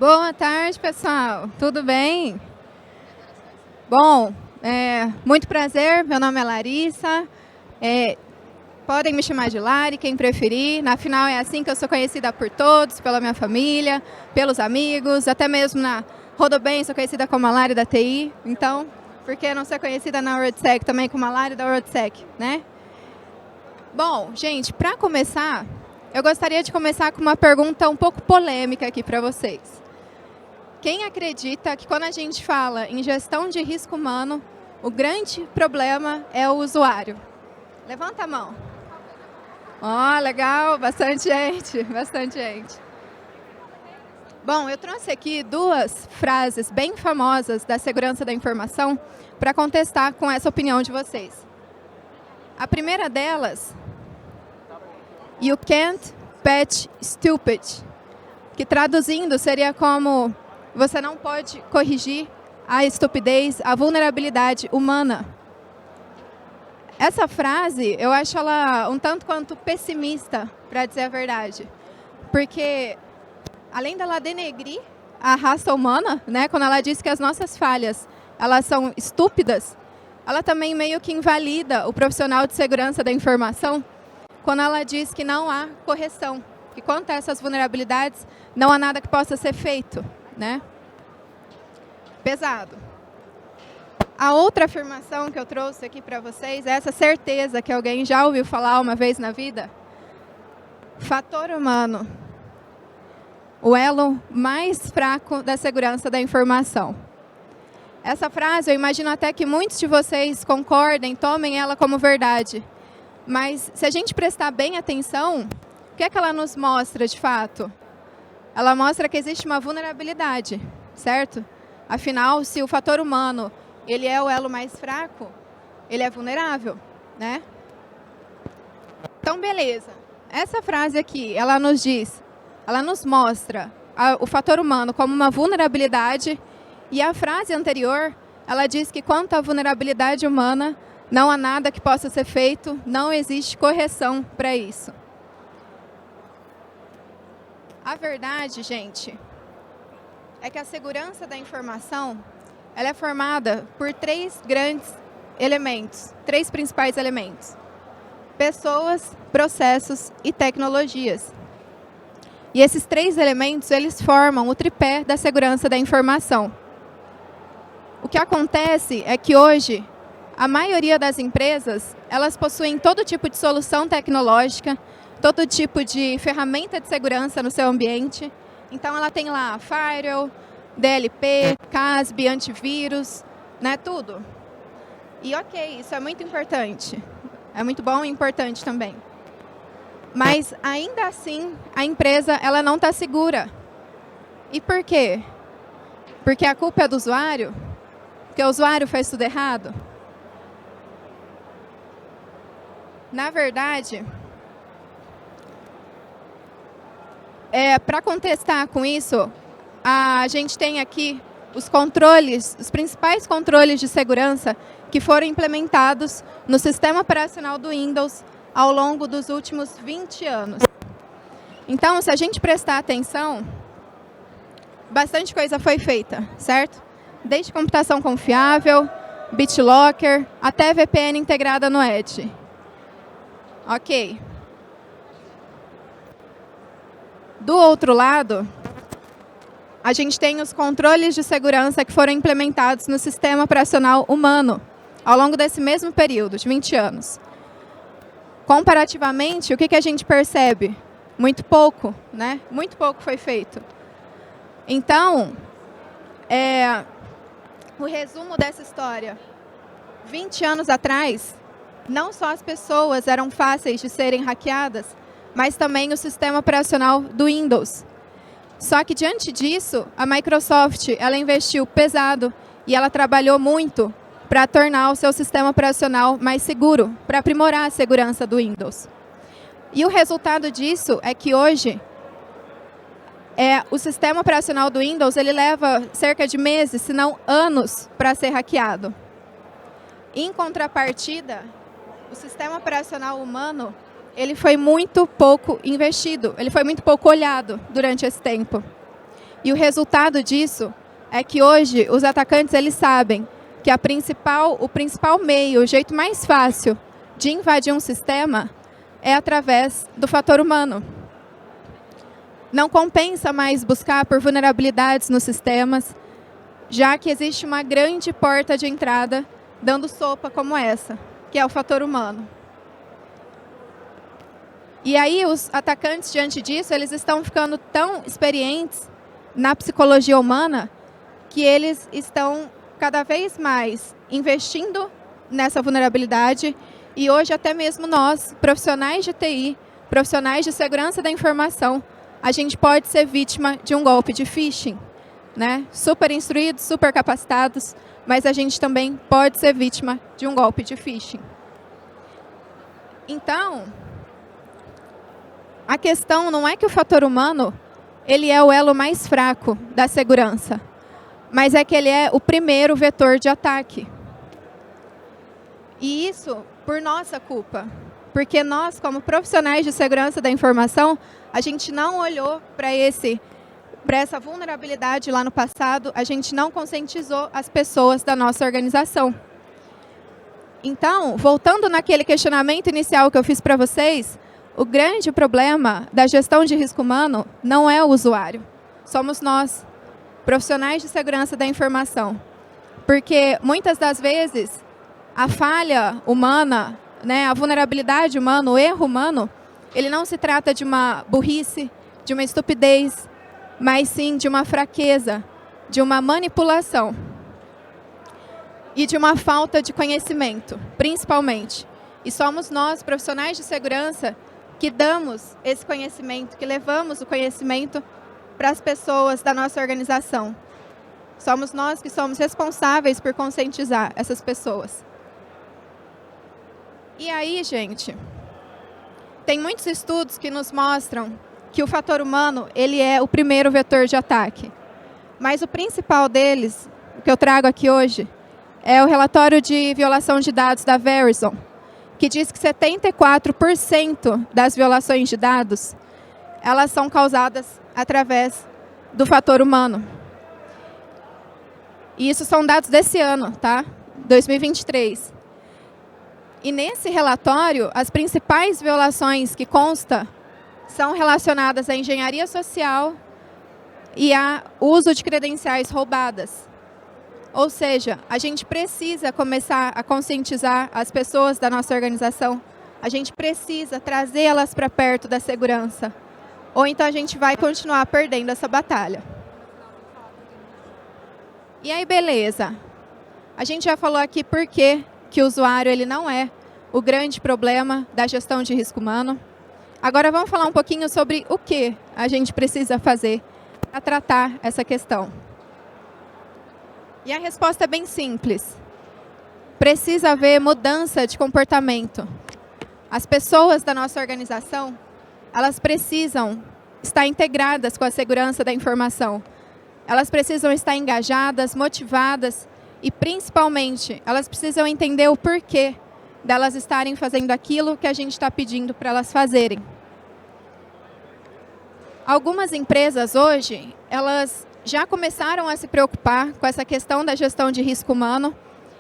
Boa tarde, pessoal. Tudo bem? Bom, muito prazer. Meu nome é Larissa. Podem me chamar de Lari, quem preferir. Na final é assim que eu sou conhecida por todos, pela minha família, pelos amigos, até mesmo na Rodobem sou conhecida como a Lari da TI. Então, por que não ser conhecida na WorldSec também como a Lari da WorldSec, né? Bom, gente, para começar, eu gostaria de começar com uma pergunta um pouco polêmica aqui para vocês. Quem acredita que quando a gente fala em gestão de risco humano, o grande problema é o usuário? Levanta a mão. Ó, legal, bastante gente, bastante gente. Bom, eu trouxe aqui duas frases bem famosas da segurança da informação para contestar com essa opinião de vocês. A primeira delas, "You can't patch stupid", que traduzindo seria como "você não pode corrigir a estupidez, a vulnerabilidade humana". Essa frase, eu acho ela um tanto quanto pessimista, para dizer a verdade. Porque, além dela denegrir a raça humana, né, quando ela diz que as nossas falhas elas são estúpidas, ela também meio que invalida o profissional de segurança da informação quando ela diz que não há correção, que quanto a essas vulnerabilidades não há nada que possa ser feito, né? Pesado. A outra afirmação que eu trouxe aqui para vocês é essa certeza que alguém já ouviu falar uma vez na vida. Fator humano. O elo mais fraco da segurança da informação. Essa frase, eu imagino até que muitos de vocês concordem, tomem ela como verdade. Mas, se a gente prestar bem atenção, o que é que ela nos mostra, de fato? Ela mostra que existe uma vulnerabilidade, certo? Afinal, se o fator humano ele é o elo mais fraco, ele é vulnerável, né? Então, beleza. Essa frase aqui, ela nos diz, ela nos mostra o fator humano como uma vulnerabilidade, e a frase anterior, ela diz que quanto à vulnerabilidade humana, não há nada que possa ser feito, não existe correção para isso. A verdade, gente, é que a segurança da informação ela é formada por três grandes elementos, três principais elementos: pessoas, processos e tecnologias. E esses três elementos, eles formam o tripé da segurança da informação. O que acontece é que hoje, a maioria das empresas, elas possuem todo tipo de solução tecnológica, todo tipo de ferramenta de segurança no seu ambiente. Então, ela tem lá firewall, DLP, CASB, antivírus, né, tudo. E ok, isso é muito importante. É muito bom e importante também. Mas, ainda assim, a empresa ela não está segura. E por quê? Porque a culpa é do usuário? Porque o usuário faz tudo errado? Na verdade, para contestar com isso, a gente tem aqui os controles, os principais controles de segurança que foram implementados no sistema operacional do Windows ao longo dos últimos 20 anos. Então, se a gente prestar atenção, bastante coisa foi feita, certo? Desde computação confiável, BitLocker, até VPN integrada no Edge. Ok. Do outro lado, a gente tem os controles de segurança que foram implementados no sistema operacional humano ao longo desse mesmo período, de 20 anos. Comparativamente, o que a gente percebe? Muito pouco, né? Muito pouco foi feito. Então, o resumo dessa história. 20 anos atrás, não só as pessoas eram fáceis de serem hackeadas, mas também o sistema operacional do Windows. Só que, diante disso, a Microsoft ela investiu pesado e ela trabalhou muito para tornar o seu sistema operacional mais seguro, para aprimorar a segurança do Windows. E o resultado disso é que hoje, o sistema operacional do Windows ele leva cerca de meses, se não anos, para ser hackeado. Em contrapartida, o sistema operacional humano ele foi muito pouco investido, ele foi muito pouco olhado durante esse tempo. E o resultado disso é que hoje os atacantes eles sabem que o principal meio, o jeito mais fácil de invadir um sistema é através do fator humano. Não compensa mais buscar por vulnerabilidades nos sistemas, já que existe uma grande porta de entrada dando sopa como essa, que é o fator humano. E aí os atacantes, diante disso, eles estão ficando tão experientes na psicologia humana que eles estão cada vez mais investindo nessa vulnerabilidade. E hoje até mesmo nós, profissionais de TI, profissionais de segurança da informação, a gente pode ser vítima de um golpe de phishing, né? Super instruídos, super capacitados, mas a gente também pode ser vítima de um golpe de phishing. Então, a questão não é que o fator humano ele é o elo mais fraco da segurança, mas é que ele é o primeiro vetor de ataque. E isso por nossa culpa, porque nós, como profissionais de segurança da informação, a gente não olhou para essa vulnerabilidade lá no passado, a gente não conscientizou as pessoas da nossa organização. Então, voltando naquele questionamento inicial que eu fiz para vocês, o grande problema da gestão de risco humano não é o usuário, somos nós, profissionais de segurança da informação. Porque muitas das vezes a falha humana, né, a vulnerabilidade humana, o erro humano, ele não se trata de uma burrice, de uma estupidez, mas sim de uma fraqueza, de uma manipulação e de uma falta de conhecimento, principalmente. E somos nós, profissionais de segurança, que damos esse conhecimento, que levamos o conhecimento para as pessoas da nossa organização. Somos nós que somos responsáveis por conscientizar essas pessoas. E aí, gente, tem muitos estudos que nos mostram que o fator humano ele é o primeiro vetor de ataque. Mas o principal deles, o que eu trago aqui hoje, é o relatório de violação de dados da Verizon, que diz que 74% das violações de dados, elas são causadas através do fator humano. E isso são dados desse ano, tá? 2023. E nesse relatório, as principais violações que consta são relacionadas à engenharia social e ao uso de credenciais roubadas. Ou seja, a gente precisa começar a conscientizar as pessoas da nossa organização, a gente precisa trazê-las para perto da segurança, ou então a gente vai continuar perdendo essa batalha. E aí, beleza. A gente já falou aqui por que o usuário ele não é o grande problema da gestão de risco humano. Agora vamos falar um pouquinho sobre o que a gente precisa fazer para tratar essa questão. E a resposta é bem simples. Precisa haver mudança de comportamento. As pessoas da nossa organização, elas precisam estar integradas com a segurança da informação. Elas precisam estar engajadas, motivadas e, principalmente, elas precisam entender o porquê delas estarem fazendo aquilo que a gente está pedindo para elas fazerem. Algumas empresas hoje, elas já começaram a se preocupar com essa questão da gestão de risco humano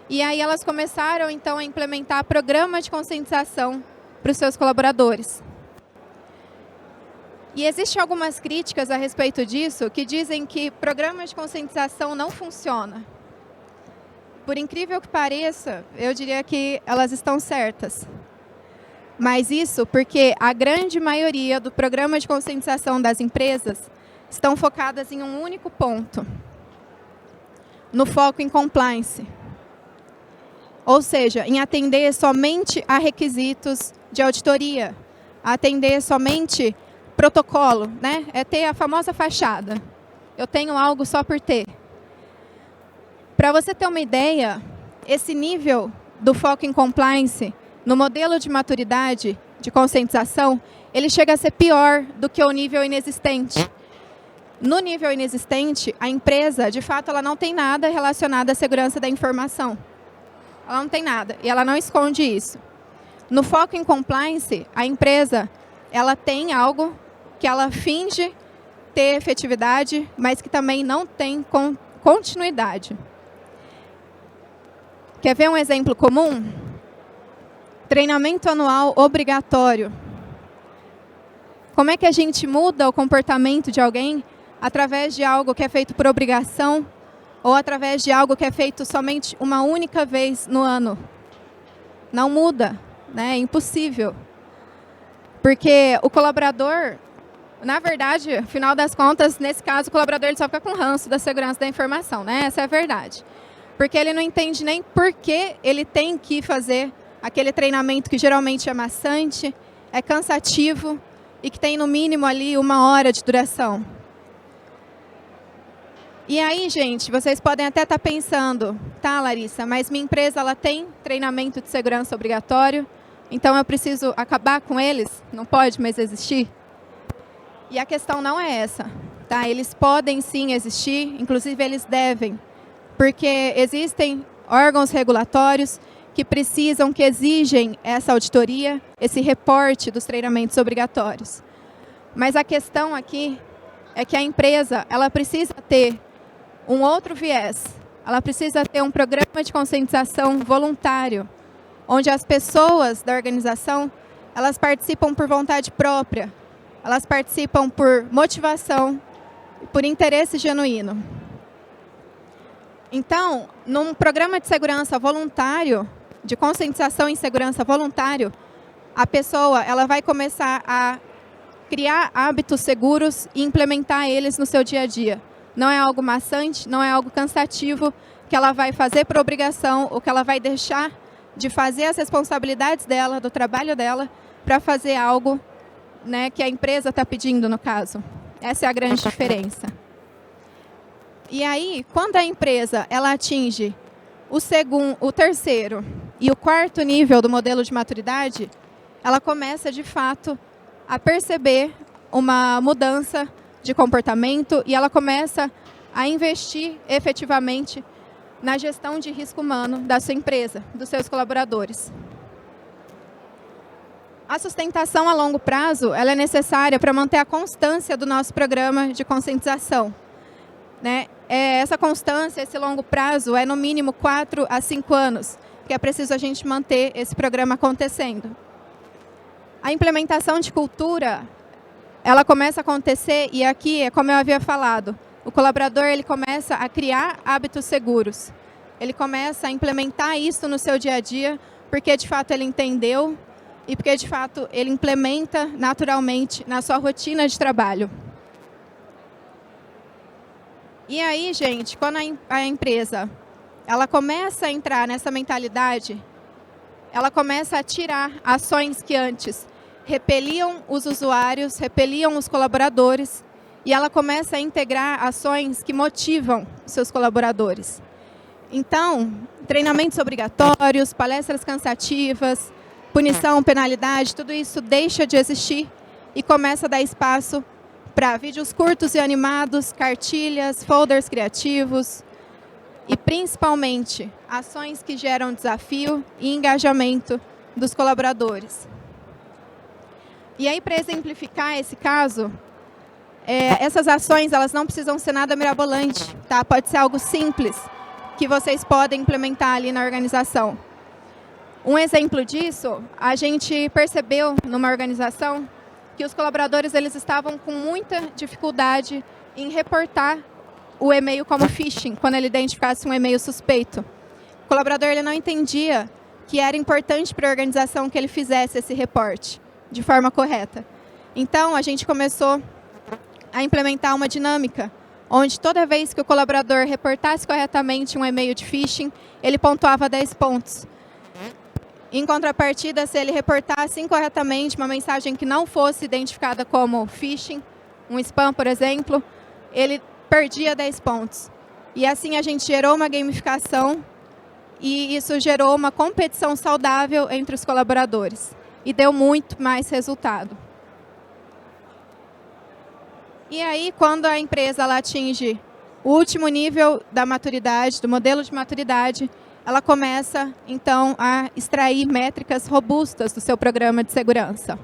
e aí elas começaram, então, a implementar programas de conscientização para os seus colaboradores. E existem algumas críticas a respeito disso que dizem que programas de conscientização não funcionam. Por incrível que pareça, eu diria que elas estão certas. Mas isso porque a grande maioria do programa de conscientização das empresas estão focadas em um único ponto, no foco em compliance. Ou seja, em atender somente a requisitos de auditoria, atender somente protocolo, né? É ter a famosa fachada. Eu tenho algo só por ter. Para você ter uma ideia, esse nível do foco em compliance, no modelo de maturidade, de conscientização, ele chega a ser pior do que o nível inexistente. No nível inexistente, a empresa, de fato, ela não tem nada relacionado à segurança da informação. Ela não tem nada, e ela não esconde isso. No foco em compliance, a empresa ela tem algo que ela finge ter efetividade, mas que também não tem continuidade. Quer ver um exemplo comum? Treinamento anual obrigatório. Como é que a gente muda o comportamento de alguém através de algo que é feito por obrigação ou através de algo que é feito somente uma única vez no ano? Não muda, né? É impossível. Porque o colaborador, na verdade, no final das contas, nesse caso, o colaborador ele só fica com ranço da segurança da informação, né? Essa é a verdade. Porque ele não entende nem por que ele tem que fazer aquele treinamento que geralmente é maçante, é cansativo e que tem no mínimo ali 1 hora de duração. E aí, gente, vocês podem até estar pensando, tá, Larissa, mas minha empresa ela tem treinamento de segurança obrigatório, então eu preciso acabar com eles? Não pode mais existir? E a questão não é essa, tá? Eles podem sim existir, inclusive eles devem, porque existem órgãos regulatórios que precisam, que exigem essa auditoria, esse reporte dos treinamentos obrigatórios. Mas a questão aqui é que a empresa ela precisa ter um outro viés. Ela precisa ter um programa de conscientização voluntário, onde as pessoas da organização elas participam por vontade própria, elas participam por motivação, por interesse genuíno. Então, num programa de segurança voluntário, de conscientização em segurança voluntário, a pessoa ela vai começar a criar hábitos seguros e implementar eles no seu dia a dia. Não é algo maçante, não é algo cansativo, que ela vai fazer por obrigação, ou que ela vai deixar de fazer as responsabilidades dela, do trabalho dela, para fazer algo, né, que a empresa está pedindo, no caso. Essa é a grande diferença. E aí, quando a empresa ela atinge o terceiro e o quarto nível do modelo de maturidade, ela começa, de fato, a perceber uma mudança de comportamento e ela começa a investir efetivamente na gestão de risco humano da sua empresa, dos seus colaboradores. A sustentação a longo prazo ela é necessária para manter a constância do nosso programa de conscientização, né? Essa constância, esse longo prazo, é no mínimo 4 a 5 anos, que é preciso a gente manter esse programa acontecendo. A implementação de cultura, ela começa a acontecer, e aqui é como eu havia falado, o colaborador ele começa a criar hábitos seguros. Ele começa a implementar isso no seu dia a dia, porque de fato ele entendeu e porque de fato ele implementa naturalmente na sua rotina de trabalho. E aí, gente, quando a empresa ela começa a entrar nessa mentalidade, ela começa a tirar ações que antes repeliam os usuários, repeliam os colaboradores, e ela começa a integrar ações que motivam seus colaboradores. Então, treinamentos obrigatórios, palestras cansativas, punição, penalidade, tudo isso deixa de existir e começa a dar espaço para vídeos curtos e animados, cartilhas, folders criativos e, principalmente, ações que geram desafio e engajamento dos colaboradores. E aí, para exemplificar esse caso, essas ações elas não precisam ser nada mirabolante, tá? Pode ser algo simples que vocês podem implementar ali na organização. Um exemplo disso, a gente percebeu numa organização que os colaboradores eles estavam com muita dificuldade em reportar o e-mail como phishing, quando ele identificasse um e-mail suspeito. O colaborador ele não entendia que era importante para a organização que ele fizesse esse reporte de forma correta. Então, a gente começou a implementar uma dinâmica, onde toda vez que o colaborador reportasse corretamente um e-mail de phishing, ele pontuava 10 pontos. Em contrapartida, se ele reportasse incorretamente uma mensagem que não fosse identificada como phishing, um spam, por exemplo, ele perdia 10 pontos. E assim a gente gerou uma gamificação e isso gerou uma competição saudável entre os colaboradores. E deu muito mais resultado. E aí, quando a empresa ela atinge o último nível da maturidade, do modelo de maturidade, ela começa, então, a extrair métricas robustas do seu programa de segurança.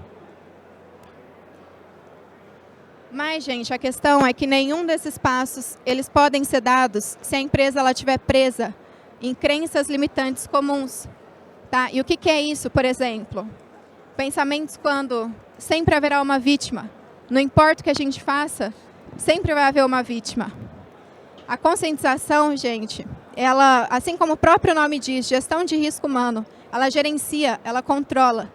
Mas, gente, a questão é que nenhum desses passos eles podem ser dados se a empresa ela estiver presa em crenças limitantes comuns. Tá? E o que é isso, por exemplo? Pensamentos quando sempre haverá uma vítima. Não importa o que a gente faça, sempre vai haver uma vítima. A conscientização, gente, ela, assim como o próprio nome diz, gestão de risco humano, ela gerencia, ela controla.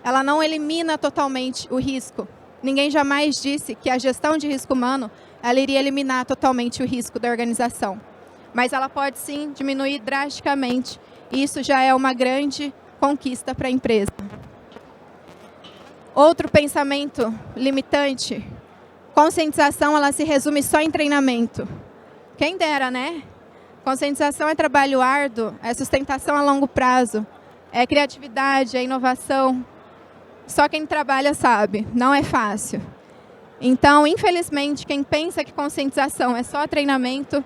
Ela não elimina totalmente o risco. Ninguém jamais disse que a gestão de risco humano ela iria eliminar totalmente o risco da organização. Mas ela pode sim diminuir drasticamente. E isso já é uma grande conquista para a empresa. Outro pensamento limitante, conscientização ela se resume só em treinamento. Quem dera, né? Conscientização é trabalho árduo, é sustentação a longo prazo, é criatividade, é inovação. Só quem trabalha sabe, não é fácil. Então, infelizmente, quem pensa que conscientização é só treinamento,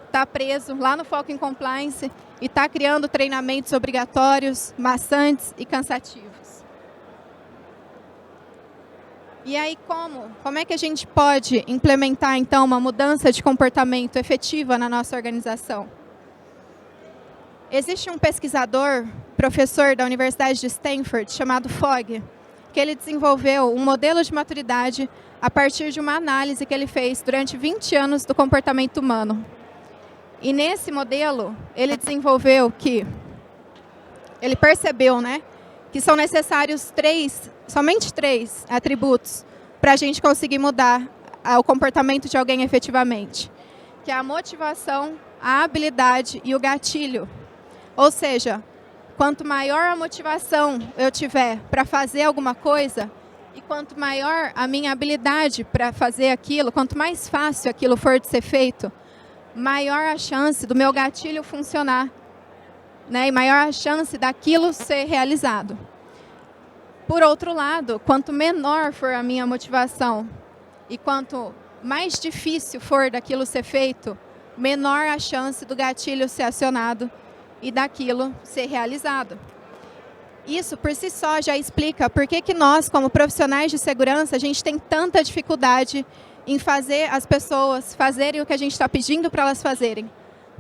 está preso lá no foco em compliance e está criando treinamentos obrigatórios, maçantes e cansativos. E aí, como é que a gente pode implementar, então, uma mudança de comportamento efetiva na nossa organização? Existe um pesquisador, professor da Universidade de Stanford, chamado Fogg, que ele desenvolveu um modelo de maturidade a partir de uma análise que ele fez durante 20 anos do comportamento humano. E nesse modelo, ele desenvolveu ele percebeu, né, que são necessários somente três atributos para a gente conseguir mudar o comportamento de alguém efetivamente, que é a motivação, a habilidade e o gatilho. Ou seja, quanto maior a motivação eu tiver para fazer alguma coisa e quanto maior a minha habilidade para fazer aquilo, quanto mais fácil aquilo for de ser feito, maior a chance do meu gatilho funcionar, né? E maior a chance daquilo ser realizado. Por outro lado, quanto menor for a minha motivação e quanto mais difícil for daquilo ser feito, menor a chance do gatilho ser acionado e daquilo ser realizado. Isso, por si só, já explica por que nós, como profissionais de segurança, a gente tem tanta dificuldade em fazer as pessoas fazerem o que a gente está pedindo para elas fazerem.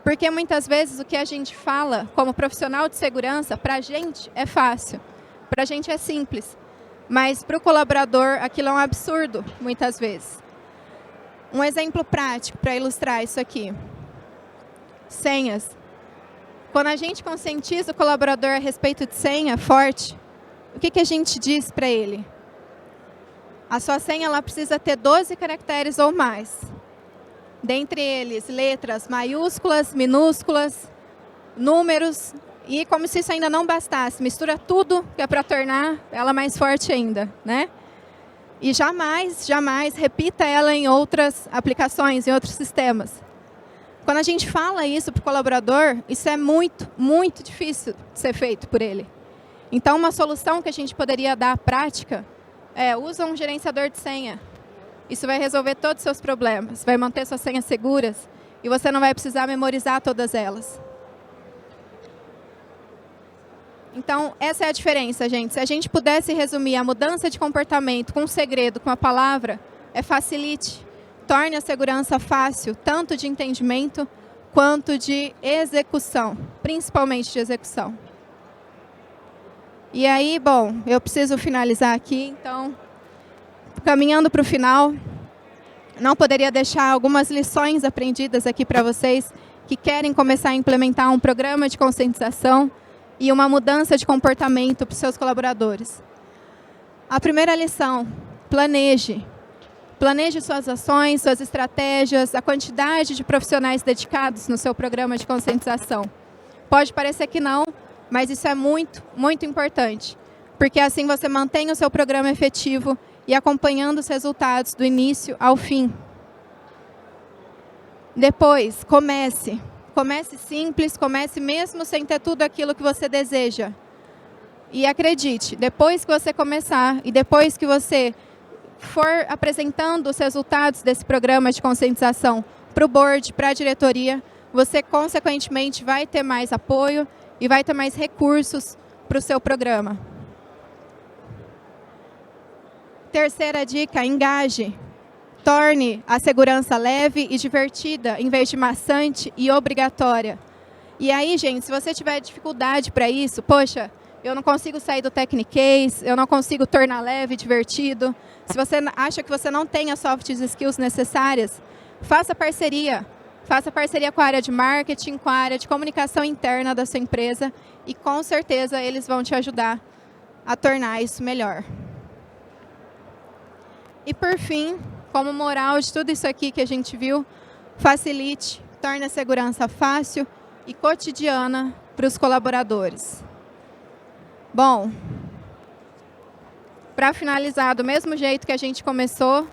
Porque muitas vezes o que a gente fala como profissional de segurança, para a gente é fácil, para a gente é simples, mas para o colaborador aquilo é um absurdo, muitas vezes. Um exemplo prático para ilustrar isso aqui. Senhas. Quando a gente conscientiza o colaborador a respeito de senha forte, o que a gente diz para ele? A sua senha ela precisa ter 12 caracteres ou mais. Dentre eles, letras maiúsculas, minúsculas, números, e como se isso ainda não bastasse, mistura tudo que é para tornar ela mais forte ainda, né? E jamais repita ela em outras aplicações, em outros sistemas. Quando a gente fala isso para o colaborador, isso é muito, muito difícil de ser feito por ele. Então, uma solução que a gente poderia dar prática é usa um gerenciador de senha. Isso vai resolver todos os seus problemas, vai manter suas senhas seguras e você não vai precisar memorizar todas elas. Então, essa é a diferença, gente. Se a gente pudesse resumir a mudança de comportamento com um segredo, com uma palavra, é facilite. Torne a segurança fácil, tanto de entendimento quanto de execução, principalmente de execução. E aí, bom, eu preciso finalizar aqui, então, caminhando para o final, não poderia deixar algumas lições aprendidas aqui para vocês que querem começar a implementar um programa de conscientização e uma mudança de comportamento para os seus colaboradores. A primeira lição, planeje. Planeje suas ações, suas estratégias, a quantidade de profissionais dedicados no seu programa de conscientização. Pode parecer que não, mas isso é muito, muito importante, porque assim você mantém o seu programa efetivo e acompanhando os resultados do início ao fim. Depois, comece. Comece simples, comece mesmo sem ter tudo aquilo que você deseja. E acredite, depois que você começar e depois que você for apresentando os resultados desse programa de conscientização para o board, para a diretoria, você consequentemente vai ter mais apoio e vai ter mais recursos para o seu programa. Terceira dica, engaje. Torne a segurança leve e divertida, em vez de maçante e obrigatória. E aí, gente, se você tiver dificuldade para isso, poxa, eu não consigo sair do Technicase, eu não consigo tornar leve e divertido. Se você acha que você não tem as soft skills necessárias, faça parceria. Faça parceria com a área de marketing, com a área de comunicação interna da sua empresa e, com certeza, eles vão te ajudar a tornar isso melhor. E, por fim, como moral de tudo isso aqui que a gente viu, facilite, torne a segurança fácil e cotidiana para os colaboradores. Bom, para finalizar, do mesmo jeito que a gente começou,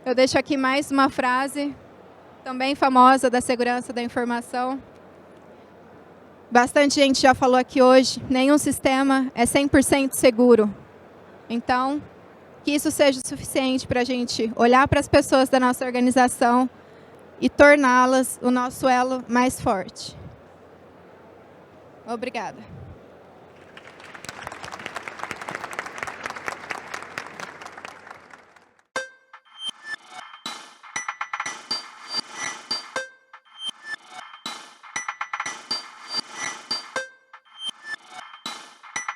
eu deixo aqui mais uma frase, também famosa, da segurança da informação. Bastante gente já falou aqui hoje, nenhum sistema é 100% seguro. Então, que isso seja o suficiente para a gente olhar para as pessoas da nossa organização e torná-las o nosso elo mais forte. Obrigada.